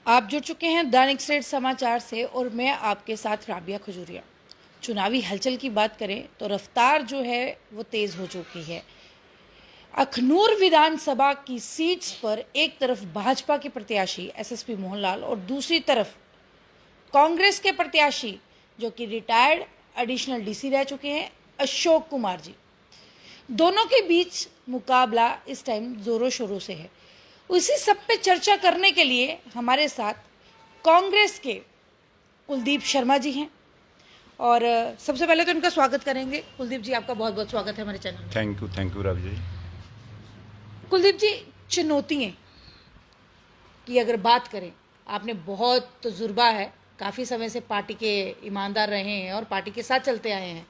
आप जुड़ चुके हैं दैनिक स्टेट समाचार से और मैं आपके साथ राबिया खजूरिया। चुनावी हलचल की बात करें तो रफ्तार जो है वो तेज़ हो चुकी है। अखनूर विधानसभा की सीट्स पर एक तरफ भाजपा के प्रत्याशी एसएसपी मोहनलाल और दूसरी तरफ कांग्रेस के प्रत्याशी जो कि रिटायर्ड एडिशनल डीसी रह चुके हैं अशोक कुमार जी, दोनों के बीच मुकाबला इस टाइम जोरों शोरों से है। उसी सब पे चर्चा करने के लिए हमारे साथ कांग्रेस के कुलदीप शर्मा जी हैं और सबसे पहले तो इनका स्वागत करेंगे। कुलदीप जी, आपका बहुत बहुत स्वागत है हमारे चैनल में। Thank you Ravi ji. कुलदीप जी, चुनौतियाँ की अगर बात करें, आपने बहुत तजुर्बा है, काफ़ी समय से पार्टी के ईमानदार रहे हैं और पार्टी के साथ चलते आए हैं।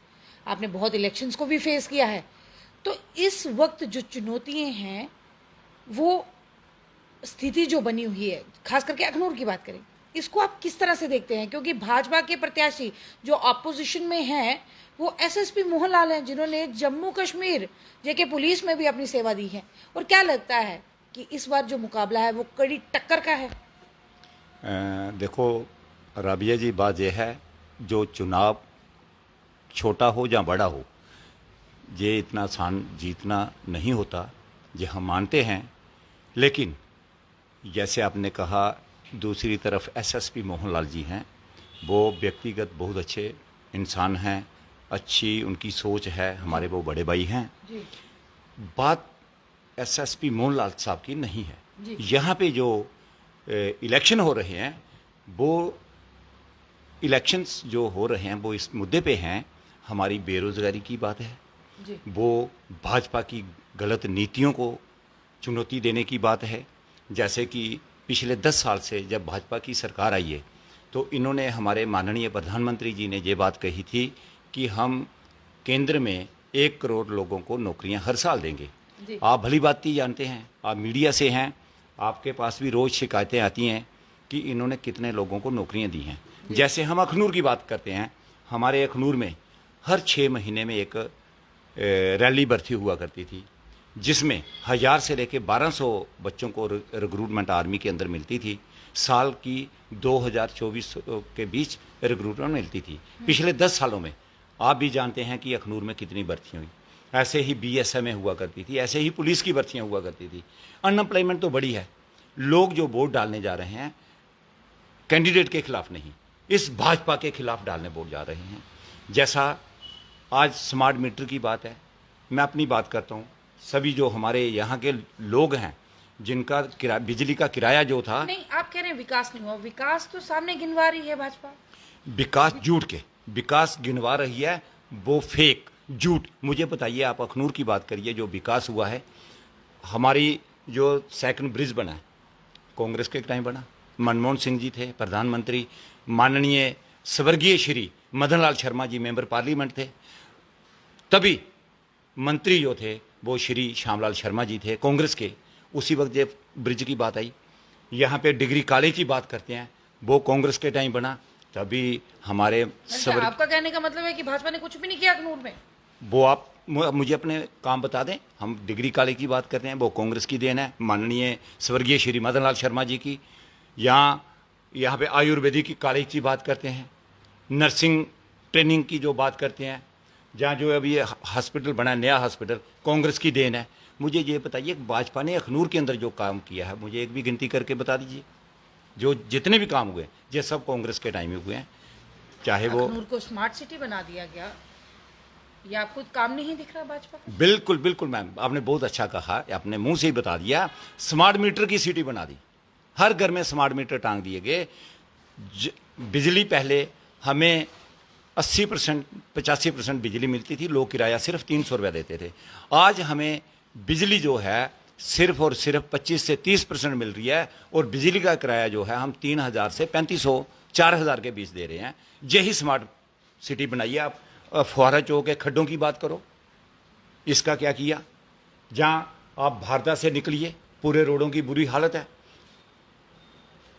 आपने बहुत इलेक्शंस को भी फेस किया है, तो इस वक्त जो चुनौतियाँ हैं वो स्थिति जो बनी हुई है, खास करके अखनूर की बात करें, इसको आप किस तरह से देखते हैं? क्योंकि भाजपा के प्रत्याशी जो अपोजिशन में हैं वो एसएसपी मोहनलाल हैं, जिन्होंने जम्मू कश्मीर जेके पुलिस में भी अपनी सेवा दी है। और क्या लगता है कि इस बार जो मुकाबला है वो कड़ी टक्कर का है? देखो राबिया जी, बात यह है, जो चुनाव छोटा हो या बड़ा हो, ये इतना आसान जीतना नहीं होता, ये हम मानते हैं। लेकिन जैसे आपने कहा, दूसरी तरफ एसएसपी मोहनलाल जी हैं, वो व्यक्तिगत बहुत अच्छे इंसान हैं, अच्छी उनकी सोच है, हमारे वो बड़े भाई हैं जी। बात एसएसपी मोहनलाल साहब की नहीं है। जी। यहाँ पे जो इलेक्शन हो रहे हैं, वो इलेक्शंस जो हो रहे हैं वो इस मुद्दे पे हैं, हमारी बेरोज़गारी की बात है जी। वो भाजपा की गलत नीतियों को चुनौती देने की बात है। जैसे कि पिछले 10 साल से जब भाजपा की सरकार आई है, तो इन्होंने, हमारे माननीय प्रधानमंत्री जी ने ये बात कही थी कि हम केंद्र में 1 करोड़ लोगों को नौकरियां हर साल देंगे। आप भली बात जानते हैं, आप मीडिया से हैं, आपके पास भी रोज़ शिकायतें आती हैं कि इन्होंने कितने लोगों को नौकरियां दी हैं। जैसे हम अखनूर की बात करते हैं, हमारे अखनूर में हर 6 महीने में एक रैली भर्ती हुआ करती थी, जिसमें 1000 से लेकर 1200 बच्चों को रिक्रूटमेंट आर्मी के अंदर मिलती थी। साल की 2024 के बीच रिक्रूटमेंट मिलती थी। पिछले 10 सालों में आप भी जानते हैं कि अखनूर में कितनी भर्तियाँ हुई। ऐसे ही बीएसएफ में हुआ करती थी, ऐसे ही पुलिस की भर्तियाँ हुआ करती थी। अनएम्प्लॉयमेंट तो बड़ी है। लोग जो वोट डालने जा रहे हैं, कैंडिडेट के खिलाफ नहीं, इस भाजपा के खिलाफ डालने वोट जा रहे हैं। जैसा आज स्मार्ट मीटर की बात है, मैं अपनी बात करता हूँ, सभी जो हमारे यहाँ के लोग हैं जिनका बिजली का किराया जो था, नहीं, आप कह रहे हैं विकास नहीं हुआ, विकास तो सामने गिनवा रही है भाजपा। विकास झूठ के विकास गिनवा रही है, वो फेक झूठ। मुझे बताइए, आप अखनूर की बात करिए, जो विकास हुआ है, हमारी जो सेकंड ब्रिज बना है, कांग्रेस के टाइम बना, मनमोहन सिंह जी थे प्रधानमंत्री, माननीय स्वर्गीय श्री मदन लाल शर्मा जी मेंबर पार्लियामेंट थे, तभी मंत्री जो थे वो श्री श्यामलाल शर्मा जी थे कांग्रेस के। उसी वक्त जब ब्रिज की बात आई, यहाँ पे डिग्री कॉलेज की बात करते हैं, वो कांग्रेस के टाइम बना, तभी हमारे आपका कहने का मतलब है कि भाजपा ने कुछ भी नहीं किया अखनूर में? वो आप मुझे अपने काम बता दें। हम डिग्री कॉलेज की बात करते हैं, वो कांग्रेस की देन है, माननीय स्वर्गीय श्री मदन लाल शर्मा जी की। यहाँ पे आयुर्वेदिक कॉलेज की बात करते हैं, नर्सिंग ट्रेनिंग की जो बात करते हैं, जहाँ जो अभी हॉस्पिटल बना, नया हॉस्पिटल, कांग्रेस की देन है। मुझे ये बताइए, भाजपा ने अखनूर के अंदर जो काम किया है, मुझे एक भी गिनती करके बता दीजिए। जो जितने भी काम हुए, ये सब कांग्रेस के टाइम में हुए हैं। चाहे वो अखनूर को स्मार्ट सिटी बना दिया गया, या आपको काम नहीं दिख रहा भाजपा का? बिल्कुल बिल्कुल मैम, आपने बहुत अच्छा कहा, आपने मुंह से ही बता दिया। स्मार्ट मीटर की सिटी बना दी, हर घर में स्मार्ट मीटर टांग दिए गए। बिजली पहले हमें 80% 85% बिजली मिलती थी, लोग किराया सिर्फ 300 रुपये देते थे। आज हमें बिजली जो है सिर्फ और सिर्फ 25 से 30% मिल रही है, और बिजली का किराया जो है हम 3000 से 3500 4000 के बीच दे रहे हैं। यही स्मार्ट सिटी बनाइए। आप फुहारा चौक के खड्डों की बात करो, इसका क्या किया? जहाँ आप भारदा से निकलिए, पूरे रोडों की बुरी हालत है।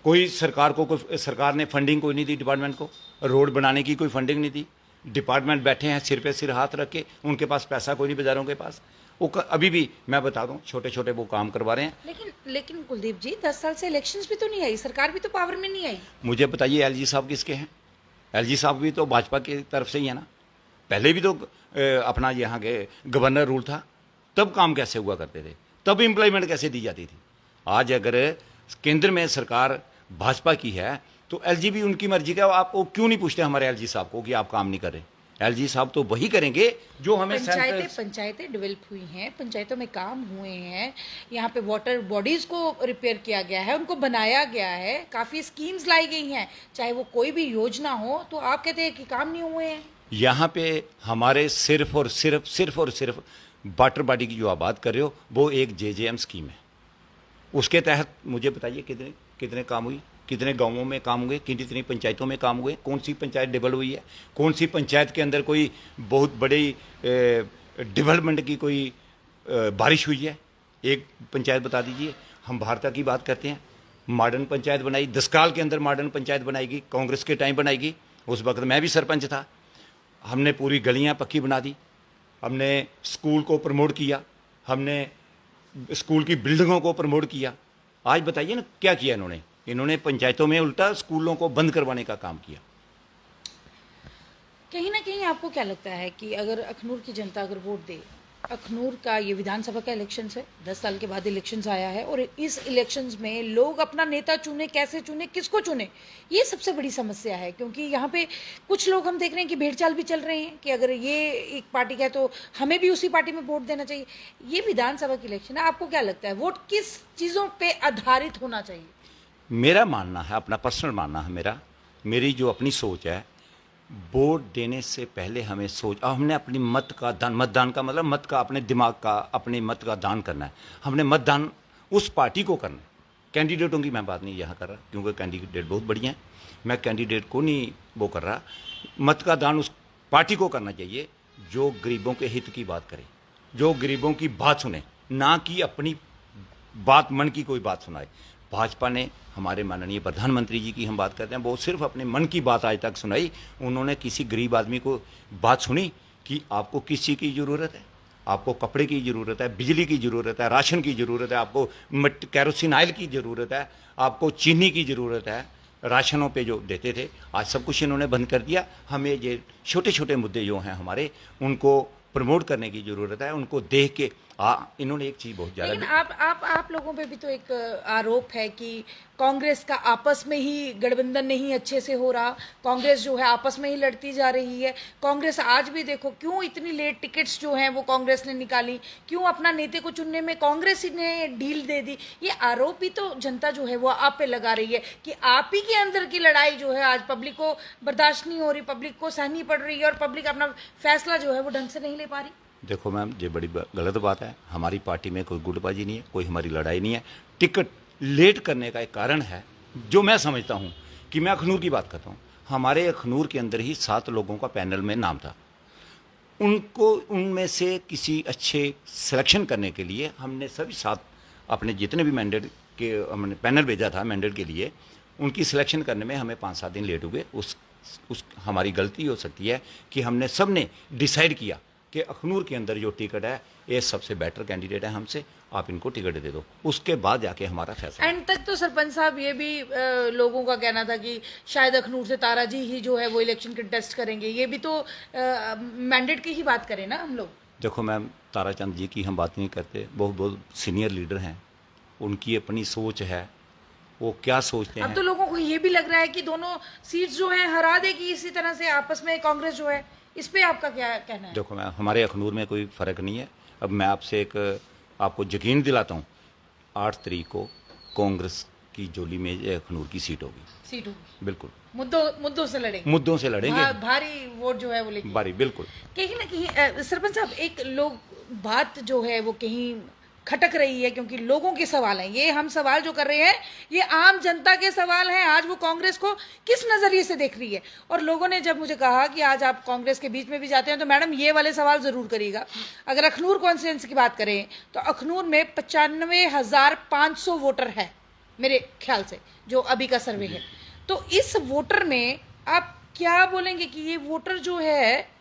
कोई सरकार ने फंडिंग कोई नहीं दी डिपार्टमेंट को, रोड बनाने की कोई फंडिंग नहीं दी। डिपार्टमेंट बैठे हैं सिर पे सिर हाथ रख के, उनके पास पैसा कोई नहीं, बाजारों के पास। अभी भी मैं बता दूं, छोटे छोटे वो काम करवा रहे हैं। लेकिन कुलदीप जी 10 साल से इलेक्शंस भी तो नहीं आई, सरकार भी तो पावर में नहीं आई। मुझे बताइए एलजी साहब किसके हैं? एलजी साहब भी तो भाजपा की तरफ से ही है ना। पहले भी तो अपना यहाँ के गवर्नर रूल था, तब काम कैसे हुआ करते थे, तब एम्प्लॉयमेंट कैसे दी जाती थी। आज अगर केंद्र में सरकार भाजपा की है तो एलजी भी उनकी मर्जी का, आप वो क्यों नहीं पूछते हमारे एलजी साहब को कि आप काम नहीं कर रहे? एलजी साहब तो वही करेंगे जो हमें पंचायतें डेवलप हुई हैं, पंचायतों में काम हुए हैं, यहाँ पे वाटर बॉडीज को रिपेयर किया गया है, उनको बनाया गया है, काफ़ी स्कीम्स लाई गई हैं, चाहे वो कोई भी योजना हो। तो आप कहते हैं कि काम नहीं हुए हैं। यहाँ पे हमारे सिर्फ और सिर्फ वाटर बॉडी की जो आप बात कर रहे हो वो एक जेजेएम स्कीम है। उसके तहत मुझे बताइए कितने काम हुई, कितने गांवों में काम हुए, कितनी पंचायतों में काम हुए, कौन सी पंचायत डेवलप हुई है, कौन सी पंचायत के अंदर कोई बहुत बड़ी डेवलपमेंट की कोई बारिश हुई है? एक पंचायत बता दीजिए। हम भारत की बात करते हैं, मॉडर्न पंचायत बनाई, 10 साल के अंदर मॉडर्न पंचायत बनाएगी, कांग्रेस के टाइम बनाएगी। उस वक्त मैं भी सरपंच था। हमने पूरी गलियां पक्की बना दी, हमने स्कूल को प्रमोट किया, हमने स्कूल की बिल्डिंगों को प्रमोट किया। आज बताइए ना क्या किया इन्होंने पंचायतों में उल्टा स्कूलों को बंद करवाने का काम किया। कहीं ना कहीं आपको क्या लगता है कि अगर अखनूर की जनता अगर वोट दे, अखनूर का ये विधानसभा का इलेक्शन है, 10 साल के बाद इलेक्शंस आया है, और इस इलेक्शंस में लोग अपना नेता चुने, कैसे चुने, किसको चुने, ये सबसे बड़ी समस्या है। क्योंकि यहाँ पे कुछ लोग हम देख रहे हैं कि भेड़चाल भी चल रहे हैं कि अगर ये एक पार्टी का है तो हमें भी उसी पार्टी में वोट देना चाहिए। ये विधानसभा की इलेक्शन है, आपको क्या लगता है वोट किस चीज़ों पर आधारित होना चाहिए? मेरा मानना है, अपना पर्सनल मानना है, मेरी जो अपनी सोच है, वोट देने से पहले हमें हमने अपनी मतदान का मतलब मत का, अपने दिमाग का, अपने मत का दान करना है। हमने मतदान उस पार्टी को करना है। कैंडिडेटों की मैं बात नहीं यहाँ कर रहा, क्योंकि कैंडिडेट बहुत बढ़िया है, मैं कैंडिडेट को नहीं वो कर रहा। मत का दान उस पार्टी को करना चाहिए जो गरीबों के हित की बात करे, जो गरीबों की बात सुने, ना कि अपनी बात मन की कोई बात सुनाए। भाजपा ने हमारे माननीय प्रधानमंत्री जी की हम बात करते हैं, वो सिर्फ अपने मन की बात आज तक सुनाई। उन्होंने किसी गरीब आदमी को बात सुनी कि आपको किस चीज़ की ज़रूरत है, आपको कपड़े की ज़रूरत है, बिजली की ज़रूरत है, राशन की ज़रूरत है, आपको कैरोसिन ऑयल की ज़रूरत है, आपको चीनी की ज़रूरत है। राशनों पे जो देते थे आज सब कुछ इन्होंने बंद कर दिया। हमें ये छोटे छोटे मुद्दे जो हैं हमारे, उनको प्रमोट करने की ज़रूरत है। उनको देख के इन्होंने एक चीज़ बहुत ज़्यादा, लेकिन आप लोगों पे भी तो एक आरोप है कि कांग्रेस का आपस में ही गठबंधन नहीं अच्छे से हो रहा, कांग्रेस जो है आपस में ही लड़ती जा रही है। कांग्रेस आज भी देखो क्यों इतनी लेट टिकट्स जो हैं वो कांग्रेस ने निकाली, क्यों अपना नेता को चुनने में कांग्रेस ने ढील दे दी। ये आरोप ही तो जनता जो है वो आप पे लगा रही है कि आप ही के अंदर की लड़ाई जो है आज पब्लिक को बर्दाश्त नहीं हो रही, पब्लिक को सहनी पड़ रही है और पब्लिक अपना फैसला जो है वो ढंग से नहीं ले पा रही। देखो मैम, ये बड़ी गलत बात है। हमारी पार्टी में कोई गुटबाजी नहीं है, कोई हमारी लड़ाई नहीं है। टिकट लेट करने का एक कारण है जो मैं समझता हूं कि मैं अखनूर की बात करता हूं। हमारे अखनूर के अंदर ही 7 लोगों का पैनल में नाम था। उनको उनमें से किसी अच्छे सिलेक्शन करने के लिए हमने सभी 7 अपने जितने भी मैंडेट के हमने पैनल भेजा था मैंडेट के लिए, उनकी सिलेक्शन करने में हमें 5-7 दिन लेट हुए। उस हमारी गलती हो सकती है कि हमने सब ने डिसाइड किया कि अखनूर के अंदर जो टिकट है ये सबसे बेटर कैंडिडेट है हमसे, आप इनको टिकट दे दो। उसके बाद जाके हमारा फैसला। एंड तक तो सरपंच साहब ये भी लोगों का कहना था कि शायद अखनूर से तारा जी ही जो है वो इलेक्शन कंटेस्ट करेंगे। ये भी तो मैंडेट की ही बात करें ना हम लोग। देखो मैम, ताराचंद जी की हम बात नहीं करते, बहुत सीनियर लीडर हैं, उनकी अपनी सोच है, वो क्या सोचते हैं। अब तो लोगों को ये भी लग रहा है कि दोनों सीट्स जो हैं हरा देगी इसी तरह से आपस में कांग्रेस जो है। इस पे आपका क्या कहना है? देखो मैम, हमारे अखनूर में कोई फ़र्क नहीं है। अब मैं आपसे आपको यकीन दिलाता हूँ, 8 तारीख को कांग्रेस की जोली में अखनूर की सीट होगी। बिल्कुल मुद्दों से लड़ेंगे। भारी वोट जो है वो लेंगे। भारी, बिल्कुल। कहीं ना कहीं सरपंच साहब एक लोग बात जो है वो कहीं खटक रही है, क्योंकि लोगों के सवाल हैं। ये हम सवाल जो कर रहे हैं ये आम जनता के सवाल हैं। आज वो कांग्रेस को किस नज़रिए से देख रही है? और लोगों ने जब मुझे कहा कि आज आप कांग्रेस के बीच में भी जाते हैं तो मैडम ये वाले सवाल ज़रूर करिएगा। अगर अखनूर कॉन्स्टिट्यूंसी की बात करें तो अखनूर में 95,500 वोटर है मेरे ख्याल से, जो अभी का सर्वे है। तो इस वोटर में आप क्या बोलेंगे कि ये वोटर जो है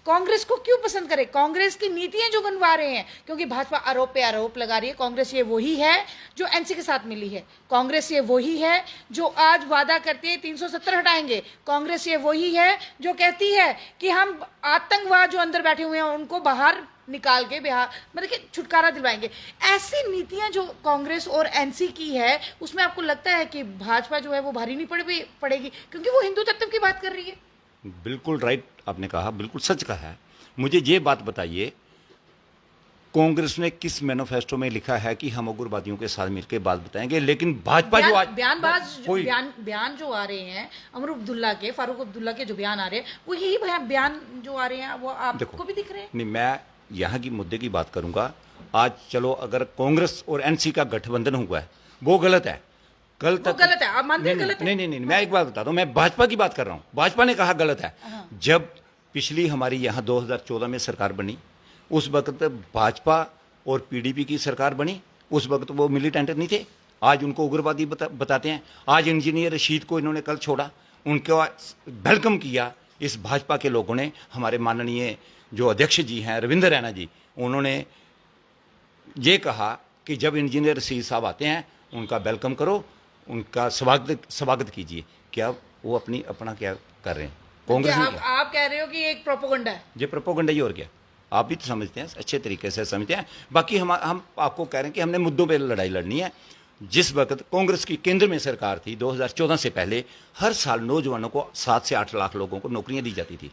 कांग्रेस को क्यों पसंद करे? कांग्रेस की नीतियां जो गनवा रहे हैं, क्योंकि भाजपा आरोप पे आरोप लगा रही है। कांग्रेस ये वही है जो एनसी के साथ मिली है। कांग्रेस ये वही है जो आज वादा करती है 370 हटाएंगे। कांग्रेस ये वही है जो कहती है कि हम आतंकवाद जो अंदर बैठे हुए हैं उनको बाहर निकाल के बिहार मतलब कि छुटकारा दिलवाएंगे। ऐसी नीतियां जो कांग्रेस और एनसी की है, उसमें आपको लगता है कि भाजपा जो है वो भारी नहीं पड़ेगी, क्योंकि वो हिंदू तत्व की बात कर रही है? बिल्कुल राइट आपने कहा, बिल्कुल सच कहा है। मुझे ये बात बताइए, कांग्रेस ने किस मैनिफेस्टो में लिखा है कि हम उग्रवादियों के साथ मिलकर बात बताएंगे, लेकिन भाजपा जो आज बयान जो आ रहे हैं अमर अब्दुल्ला के, फारूक अब्दुल्ला के जो बयान आ रहे हैं, वो यही बयान जो आ रहे हैं वो आपको भी दिख रहे हैं? नहीं, मैं यहाँ की मुद्दे की बात करूंगा। आज चलो, अगर कांग्रेस और एनसी का गठबंधन हुआ है वो गलत है, कल तक गलत है, आप मानते हैं गलत है? नहीं, मैं एक बात बताता हूँ, मैं भाजपा की बात कर रहा हूँ। भाजपा ने कहा गलत है। जब पिछली हमारी यहाँ 2014 में सरकार बनी, उस वक्त भाजपा और पीडीपी की सरकार बनी, उस वक्त वो मिलिटेंट नहीं थे, आज उनको उग्रवादी बताते हैं। आज इंजीनियर रशीद को इन्होंने कल छोड़ा, उनको वेलकम किया इस भाजपा के लोगों ने। हमारे माननीय जो अध्यक्ष जी हैं रविंद्र रैना जी, उन्होंने ये कहा कि जब इंजीनियर रशीद साहब आते हैं उनका वेलकम करो, उनका स्वागत कीजिए। क्या वो अपना क्या कर रहे हैं? कांग्रेस आप कह रहे हो कि एक प्रोपोगंडा है? ये प्रोपोगंडा ही और क्या? आप भी तो समझते हैं, अच्छे तरीके से समझते हैं। बाकी हम आपको कह रहे हैं कि हमने मुद्दों पे लड़ाई लड़नी है। जिस वक्त कांग्रेस की केंद्र में सरकार थी 2014 से पहले, हर साल नौजवानों को 7 से 8 लाख लोगों को नौकरियां दी जाती थी।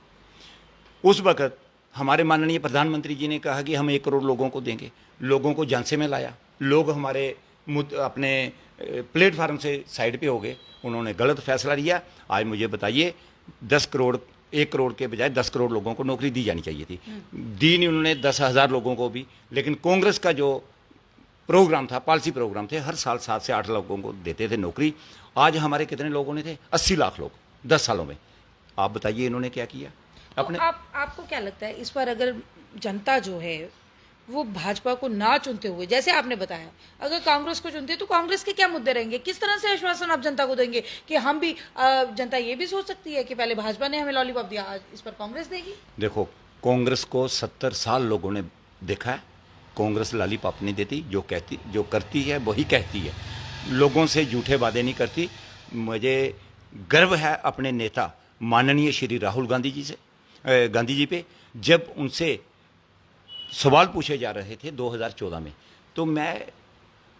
उस वक्त हमारे माननीय प्रधानमंत्री जी ने कहा कि हम 1 करोड़ लोगों को देंगे। लोगों को झांसे में लाया, लोग हमारे अपने प्लेटफार्म से साइड पे हो गए, उन्होंने गलत फैसला लिया। आज मुझे बताइए, 1 करोड़ के बजाय 10 करोड़ लोगों को नौकरी दी जानी चाहिए थी। दी नहीं उन्होंने, 10,000 लोगों को भी। लेकिन कांग्रेस का जो प्रोग्राम था, पॉलिसी प्रोग्राम थे, हर साल 7 से 8 लोगों को देते थे नौकरी। आज हमारे कितने लोगों ने थे? 80 लाख लोग 10 सालों में। आप बताइए इन्होंने क्या किया अपने? आपको क्या लगता है इस बार अगर जनता जो है वो भाजपा को ना चुनते हुए, जैसे आपने बताया, अगर कांग्रेस को चुनते तो कांग्रेस के क्या मुद्दे रहेंगे? किस तरह से आश्वासन आप जनता को देंगे कि हम भी जनता ये भी सोच सकती है कि पहले भाजपा ने हमें लॉलीपॉप दिया, आज इस पर कांग्रेस देगी? देखो, कांग्रेस को 70 साल लोगों ने देखा है। कांग्रेस लॉलीपॉप नहीं देती, जो करती है वही कहती है। लोगों से झूठे वादे नहीं करती। मुझे गर्व है अपने नेता माननीय श्री राहुल गांधी जी पे। जब उनसे सवाल पूछे जा रहे थे 2014 में, तो मैं,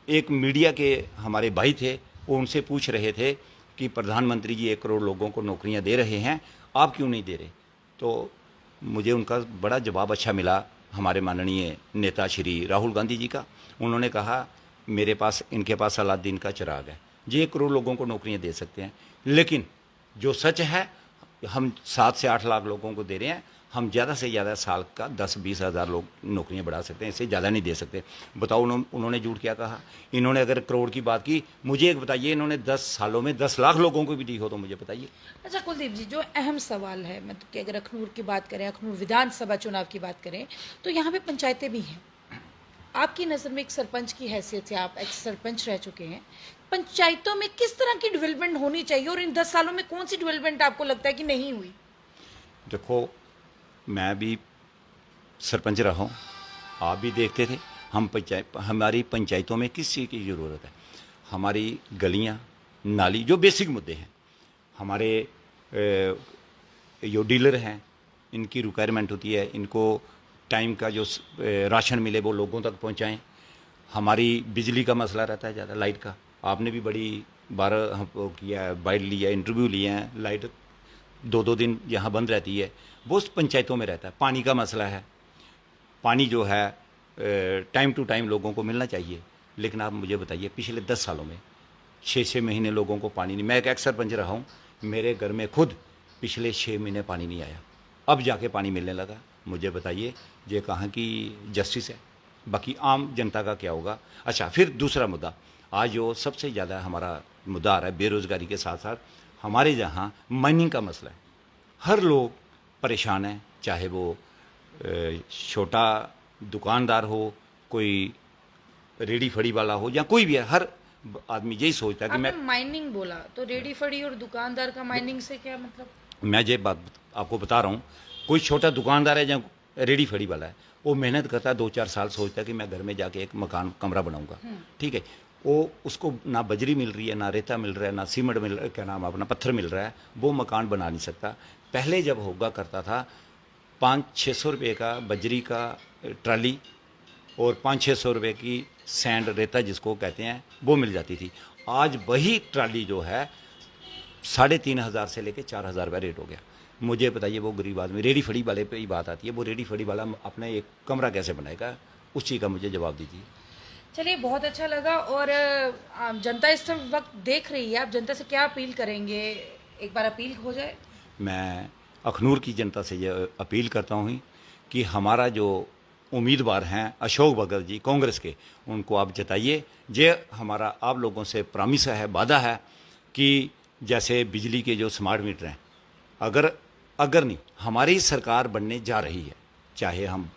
एक मीडिया के हमारे भाई थे, वो उनसे पूछ रहे थे कि प्रधानमंत्री जी 1 करोड़ लोगों को नौकरियां दे रहे हैं, आप क्यों नहीं दे रहे? तो मुझे उनका बड़ा जवाब अच्छा मिला, हमारे माननीय नेता श्री राहुल गांधी जी का। उन्होंने कहा, इनके पास अलादीन का चिराग है, जी 1 करोड़ लोगों को नौकरियां दे सकते हैं, लेकिन जो सच है, हम 7 से 8 लाख लोगों को दे रहे हैं। हम ज़्यादा से ज़्यादा साल का 10-20 हज़ार लोग नौकरियां बढ़ा सकते हैं, इससे ज़्यादा नहीं दे सकते। बताओ उन्होंने झूठ क्या कहा? इन्होंने अगर करोड़ की बात की, मुझे एक बताइए, इन्होंने 10 सालों में 10 लाख लोगों को भी दी हो तो मुझे बताइए। अच्छा कुलदीप जी, जो अहम सवाल है, मतलब कि अगर अखनूर की बात करें, अखनूर विधानसभा चुनाव की बात करें, तो यहाँ पे पंचायतें भी हैं। आपकी नज़र में एक सरपंच की हैसियत से, आप एक्स सरपंच रह चुके हैं, पंचायतों में किस तरह की डेवलपमेंट होनी चाहिए और इन 10 सालों में कौन सी डेवलपमेंट आपको लगता है कि नहीं हुई? देखो, मैं भी सरपंच रहा हूँ, आप भी देखते थे। हमारी पंचायतों में किस चीज़ की ज़रूरत है? हमारी गलियाँ, नाली, जो बेसिक मुद्दे हैं। हमारे जो डीलर हैं, इनकी रिक्वायरमेंट होती है, इनको टाइम का जो राशन मिले वो लोगों तक पहुँचाएँ। हमारी बिजली का मसला रहता है ज़्यादा, लाइट का। आपने भी बड़ी बार हमको किया, बाइट लिया, इंटरव्यू लिए हैं। लाइट 2-2 दिन यहाँ बंद रहती है, वो पंचायतों में रहता है। पानी का मसला है, पानी जो है टाइम टू टाइम लोगों को मिलना चाहिए। लेकिन आप मुझे बताइए, पिछले 10 सालों में 6-6 महीने लोगों को पानी नहीं। मैं एक एक्स सरपंच रहा हूँ, मेरे घर में खुद पिछले 6 महीने पानी नहीं आया, अब जाके पानी मिलने लगा। मुझे बताइए, ये कहाँ की जस्टिस है? बाकी आम जनता का क्या होगा? अच्छा, फिर दूसरा मुद्दा, आज जो सबसे ज़्यादा हमारा मुद्दा आ रहा है बेरोज़गारी के साथ साथ, हमारे यहाँ माइनिंग का मसला है। हर लोग परेशान हैं, चाहे वो छोटा दुकानदार हो, कोई रेडी फड़ी वाला हो, या कोई भी है। हर आदमी यही सोचता है कि मैं माइनिंग बोला तो रेडी फड़ी और दुकानदार का माइनिंग से क्या मतलब? मैं ये बात आपको बता रहा हूँ कोई छोटा दुकानदार है या रेडी फेड़ी वाला है, वो मेहनत करता है, 2-4 साल सोचता है कि मैं घर में जाके एक मकान कमरा बनाऊंगा, ठीक है। वो उसको ना बजरी मिल रही है, ना रेता मिल रहा है, ना सीमेंट मिल रहा है, क्या नाम अपना पत्थर मिल रहा है, वो मकान बना नहीं सकता। पहले जब होगा करता था 500-600 रुपये का बजरी का ट्राली और 500-600 रुपये की सैंड रेता जिसको कहते हैं वो मिल जाती थी। आज वही ट्राली जो है 3,500 से लेके 4,000 रुपये रेट हो गया। मुझे बताइए, वो गरीब आदमी रेडी फड़ी वाले पे ही बात आती है, वो रेडी फड़ी वाला अपना एक कमरा कैसे बनाएगा, उस चीज़ का मुझे जवाब दीजिए। चलिए, बहुत अच्छा लगा। और जनता इस वक्त देख रही है, आप जनता से क्या अपील करेंगे? एक बार अपील हो जाए। मैं अखनूर की जनता से ये अपील करता हूँ कि हमारा जो उम्मीदवार हैं अशोक भगत जी कांग्रेस के, उनको आप जताइए। ये हमारा आप लोगों से प्रॉमिस है, वादा है कि जैसे बिजली के जो स्मार्ट मीटर हैं, अगर नहीं हमारी सरकार बनने जा रही है, चाहे हम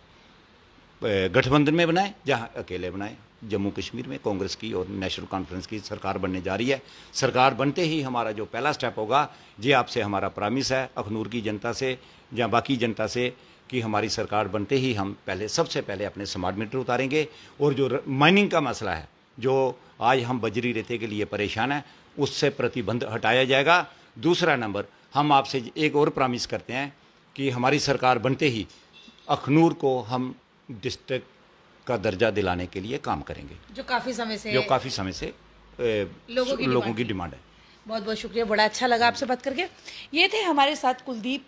गठबंधन में बनाएं जहां अकेले बनाएं, जम्मू कश्मीर में कांग्रेस की और नेशनल कॉन्फ्रेंस की सरकार बनने जा रही है। सरकार बनते ही हमारा जो पहला स्टेप होगा, ये आपसे हमारा प्रॉमिस है अखनूर की जनता से या बाकी जनता से, कि हमारी सरकार बनते ही हम सबसे पहले अपने स्मार्ट मीटर उतारेंगे। और जो माइनिंग का मसला है, जो आज हम बजरी रेते के लिए परेशान हैं, उससे प्रतिबंध हटाया जाएगा। दूसरा नंबर, हम आपसे एक और प्रॉमिस करते हैं कि हमारी सरकार बनते ही अखनूर को हम डिस्ट्रिक्ट का दर्जा दिलाने के लिए काम करेंगे, जो काफ़ी समय से लोगों की डिमांड है। बहुत बहुत शुक्रिया, बड़ा अच्छा लगा आपसे बात करके। ये थे हमारे साथ कुलदीप,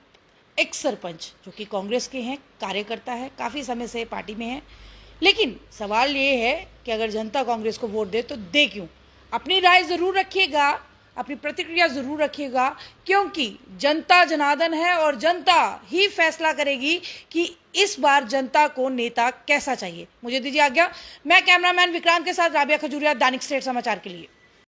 एक्स सरपंच, जो कि कांग्रेस के हैं, कार्यकर्ता है, काफ़ी समय से पार्टी में है। लेकिन सवाल ये है कि अगर जनता कांग्रेस को वोट दे तो दे क्यों? अपनी राय ज़रूर रखिएगा, अपनी प्रतिक्रिया ज़रूर रखिएगा, क्योंकि जनता जनार्दन है और जनता ही फैसला करेगी कि इस बार जनता को नेता कैसा चाहिए। मुझे दीजिए आज्ञा। मैं कैमरामैन विक्रांत के साथ राबिया खजूरिया, दैनिक स्टेट समाचार के लिए।